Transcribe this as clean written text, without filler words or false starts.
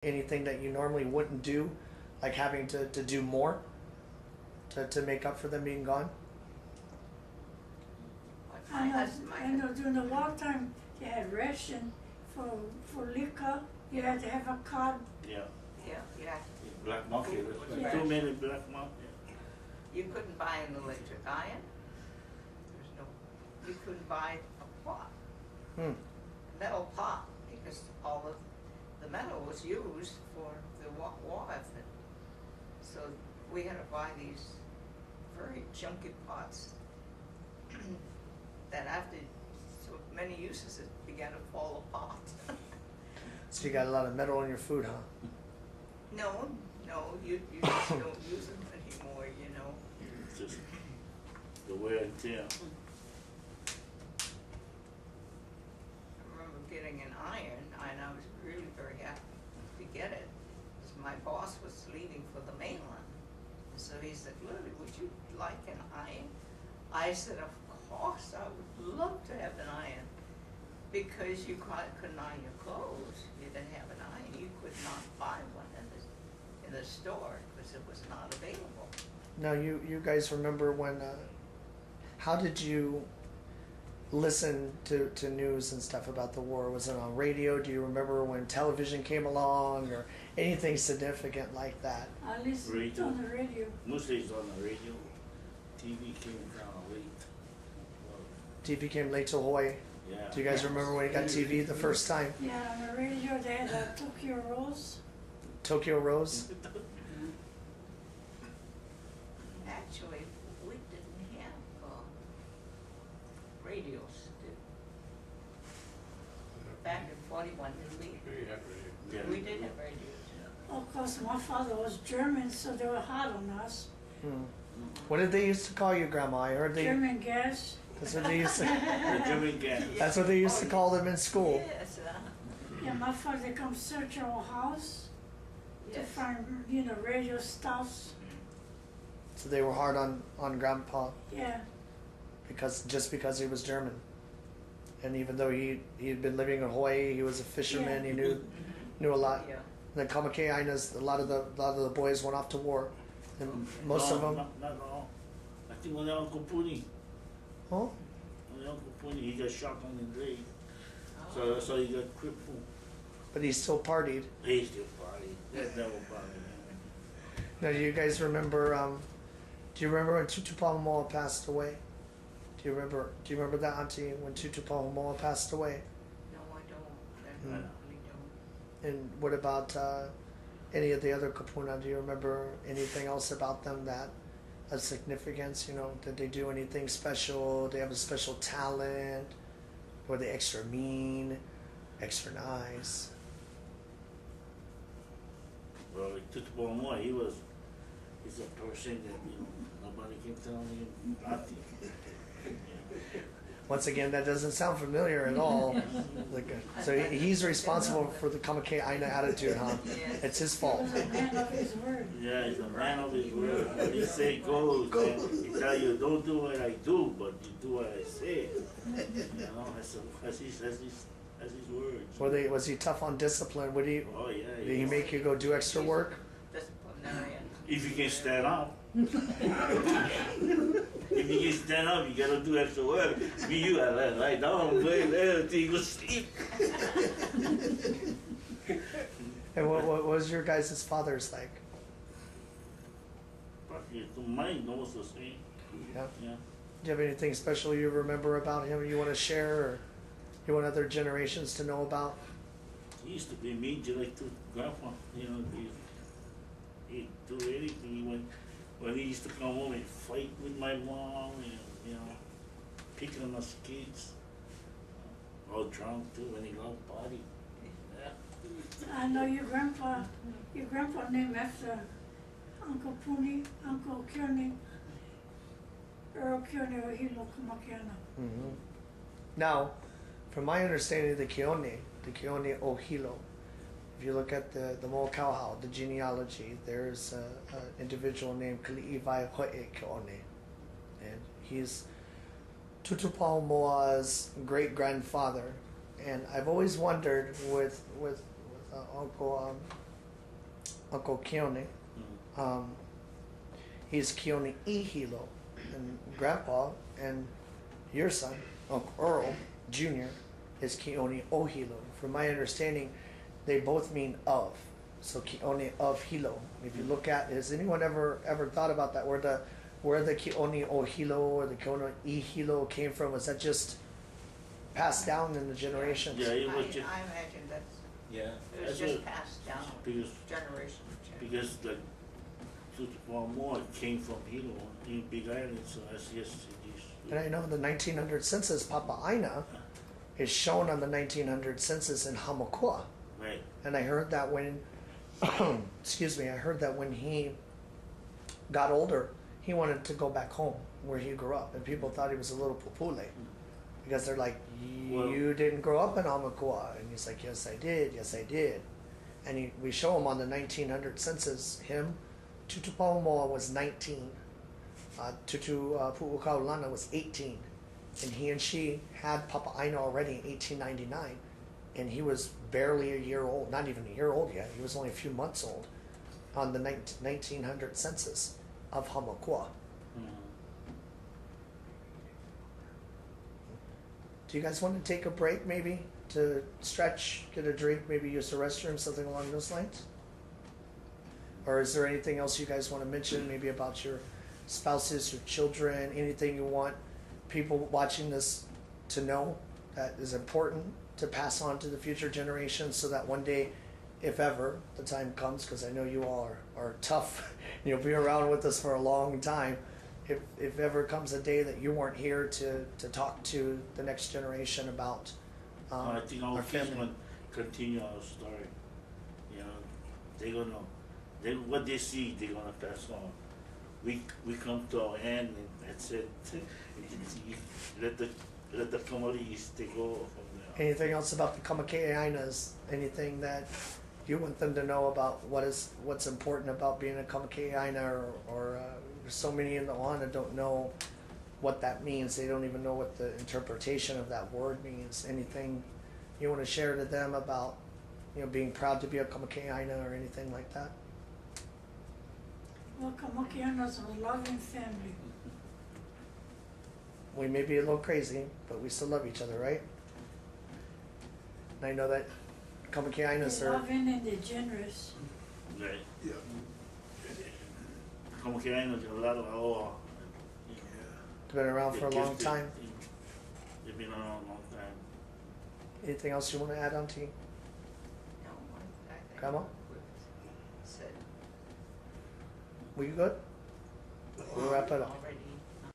Anything that you normally wouldn't do, like having to do more to make up for them being gone? I know during the wartime they had ration for liquor. You had to have a card. Yeah. Yeah. Black market. Yeah. Too many black market. You couldn't buy an electric iron. There's no. You couldn't buy a pot, metal pot, because all of the metal was used for the war effort. So we had to buy these very junky pots that after so many uses it began to fall apart. So you got a lot of metal in your food, huh? No, you just don't use them anymore, you know. It's just the wear and tear. I remember getting an iron, and I was really very happy to get it, because my boss was leaving for the mainland. So he said, Lily, would you like an iron? I said, of course, I would love to have an iron, because you couldn't iron your clothes. You didn't have an iron. You could not buy one in the store, because it was not available. Now, you guys remember when, how did you listen to news and stuff about the war? Was it on radio? Do you remember when television came along or anything significant like that? I listened on the radio. Mostly it's on the radio. TV came kind of late. TV came late to Hawaii. Yeah. Do you guys remember when you got TV the first time? Yeah, on the radio they had Tokyo Rose. Tokyo Rose? Actually, we didn't have radios. Back in 41, did we? Yeah. We did have radios. Yeah. Of course, my father was German, so they were hard on us. What did they used to call you, Grandma? I heard they. German gas. That's what they used to. The German gang. That's what they used to call them in school. Yes. Yeah, my father come search our house to Yes. find, radio stuffs. So they were hard on Grandpa Yeah, because he was German, and even though he had been living in Hawaii, he was a fisherman. Yeah. He knew a lot. Yeah. The Kamake Ainas, a lot of the boys went off to war, and most of them. Not all. I think when Uncle Puni. Huh? When Uncle Puni, he got shot on the leg. Oh. So he got crippled. But he still partied. He still party. That devil party, man. Now, do you guys remember? Do you remember when Tutu Pahumoa passed away? Do you remember that, Auntie, when Tutu Pahumoa passed away? No, I don't. I really don't. And what about any of the other Kūpuna? Do you remember anything else about them that has significance? Did they do anything special? Did they have a special talent? Were they extra mean, extra nice? Well, like Tutu Pahumoa, he's a person that, nobody can tell him nothing. Once again, that doesn't sound familiar at all. So he's responsible for the Kamake Aina attitude, huh? Yes. It's his fault. he was a man of his word. Yeah, he's a man of his word. What he say goes. And he tell you, don't do what I do, but you do what I say. As his words. Was he tough on discipline? Oh yeah. Did he make you go do extra work? Disciplinarian. If you can stand up. If you can stand up, you gotta do extra work. You gotta lie down, play there until you go sleep. And what was your guys' fathers like? But mine almost the same. Yeah. Yeah. Do you have anything special you remember about him you want to share, or you want other generations to know about? He used to be mean to like to grandpa. He'd do anything. When he used to come home and fight with my mom, and picking on us kids. All drunk too when he loved party. Yeah. I know your grandpa named after Uncle Puni, Uncle Keone, Earl Keone Ohilo Kumakeana. Mm-hmm. Now, from my understanding of the Keone Ohilo, if you look at the Mo'okauhau, the genealogy, there's an individual named Kalaimi Donner-Kamake, and he's Tutu Pahumoa's great grandfather. And I've always wondered with Uncle Uncle Keone. He's Keone Ihilo, and Grandpa and your son, Uncle Earl Jr., is Keone Ohilo. From my understanding, they both mean of. So Keone of Hilo. If you look at, has anyone ever thought about that? Where the Keone Ohilo or the Keone Ihilo came from? Was that just passed down in the generations? Yeah, it was just, I imagine that's, yeah. it was That's just what- passed down Because, generation to generation. because the tutu Pahumoa came from Hilo in Big Island, so that's just it is. And I know the 1900 census, Papa Aina, is shown on the 1900 census in Hamakua. Right. And I heard that when, excuse me, I heard that when he got older, he wanted to go back home where he grew up. And people thought he was a little pupule. Because they're like, you didn't grow up in Hamakua. And he's like, yes, I did. Yes, I did. And we show him on the 1900 census, him, Tutu Pahumoa was 19. Tutu Pu'ukaulana was 18. And he and she had Papa Aina already in 1899. And he was barely a year old, not even a year old yet. He was only a few months old on the 1900 census of Hamakua. Do you guys want to take a break maybe to stretch, get a drink, maybe use the restroom, something along those lines? Or is there anything else you guys want to mention, maybe about your spouses, your children, anything you want people watching this to know that is important to pass on to the future generations so that one day, if ever the time comes, because I know you all are tough, you'll be around with us for a long time, if ever comes a day that you weren't here to talk to the next generation about I think our family. kids will continue our story. You know, they're gonna, what they see, they're gonna pass on. We come to our end and that's it. Let the Kamalis take over from there. Anything else about the Kamake Ainas? Anything that you want them to know about what's important about being a Kamake Aina, or so many in the ohana don't know what that means. They don't even know what the interpretation of that word means. Anything you want to share to them about, being proud to be a Kamake Aina or anything like that? Well, Kamakeana's a loving family. We may be a little crazy, but we still love each other, right? And I know that Kamake Ainas They're are loving and they're generous. Right. Yeah. Como que hay a lot of aloha. been around for a long time. They've been around a long time. Anything else you want to add on to? No, I think Grandma? we've said Were you good? We'll wrap it up. already.